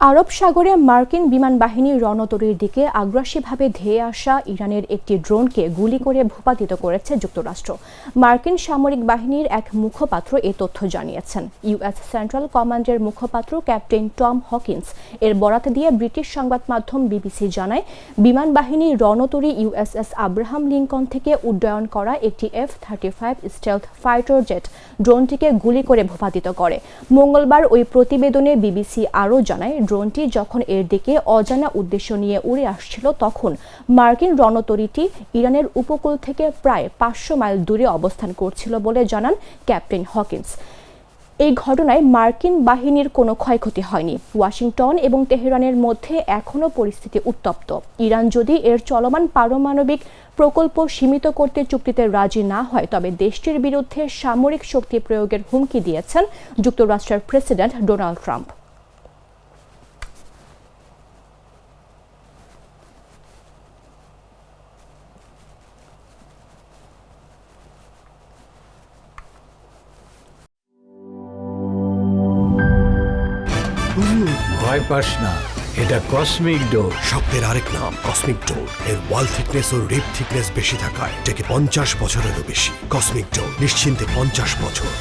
আরব সাগরে মার্কিন বিমান বাহিনীর রণতরীর দিকে আগ্রাসীভাবে ধেয়ে আসা ইরানের একটি ড্রোনকে গুলি করে ভূপাতিত করেছে যুক্তরাষ্ট্র। মার্কিন সামরিক বাহিনীর এক মুখপাত্র এ তথ্য জানিয়েছেন। ইউএস সেন্ট্রাল কমান্ডের মুখপাত্র ক্যাপ্টেন টম হকিন্স এর বরাত দিয়ে ব্রিটিশ সংবাদ মাধ্যম বিবিসি জানায়, বিমান বাহিনীর রণতরী ইউএসএস আব্রাহাম লিঙ্কন থেকে উড্ডয়ন করা একটি F-35 স্টেলথ ফাইটার জেট ড্রোনটিকে গুলি করে ভূপাতিত করে। মঙ্গলবার ওই প্রতিবেদনে বিবিসি আরও জানায়, ড্রোনটি যখন এর দিকে অজানা উদ্দেশ্য নিয়ে উড়ে আসছিল তখন মার্কিন রণতরীটি ইরানের উপকূল থেকে প্রায় 500 মাইল দূরে অবস্থান করছিল বলে জানান ক্যাপ্টেন হকিন্স। এই ঘটনায় মার্কিন বাহিনীর কোনো ক্ষয়ক্ষতি হয়নি। ওয়াশিংটন এবং তেহরানের মধ্যে এখনও পরিস্থিতি উত্তপ্ত। ইরান যদি এর চলমান পারমাণবিক প্রকল্প সীমিত করতে চুক্তিতে রাজি না হয় তবে দেশটির বিরুদ্ধে সামরিক শক্তি প্রয়োগের হুমকি দিয়েছেন যুক্তরাষ্ট্রের প্রেসিডেন্ট ডোনাল্ড ট্রাম্প। ভয় পাস না, এটা কসমিক ডোজ। শব্দের আরেক নাম কসমিক ডোজ। এর ওয়াল থিকনেস ও রিপ থিকনেস বেশি থাকায় এটাকে 50 বছরেরও বেশি। কসমিক ডোজ, নিশ্চিন্তে 50 বছর।